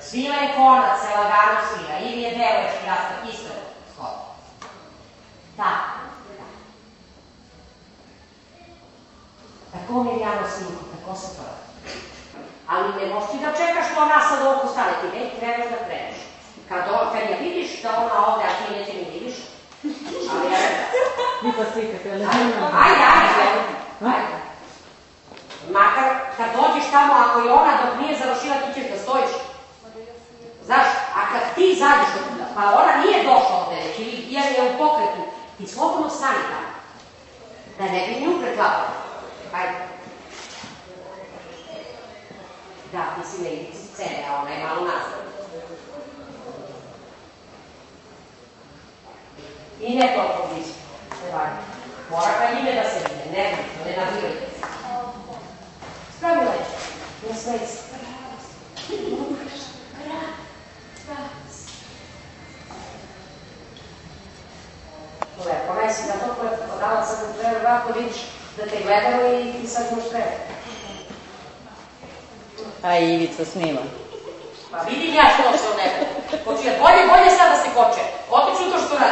Svila je konac, se lagano svila, ili je devojčki rastav, isto je shodno. Tako. Tako Mirjano sinko, tako se to radi. Ali ne možeš ti da čekaš to ona sad ovako stane, ti već trebaš da kreneš. Kad je vidiš da ona ovde, a ti neće mi vidiš, ali ja rekao. Vi pa slikate, ali Ajde. Makar kad dođeš tamo, ako je ona dok nije završila, ti ćeš da stojiš. Znaš, a kad ti zađeš, pa ona nije došla ovde već, jer je u pokretu, ti slobodno stani tamo. Da ne bi nju preklapala. Ajde. Da, ti si na ivici scene, a ona je malo nazad. I ne toliko blizu. Mora kad ime da se vide, ne nadirujte se. Spravi leće, ne smej se. Lepo, nesi na to koje podala sad u trener, ovako vidiš da te gledamo i ti sad možeš trener. A Ivica snima. Pa vidim ja što se o nekom. Počuje bolje sad da se koče. Otično to što radi.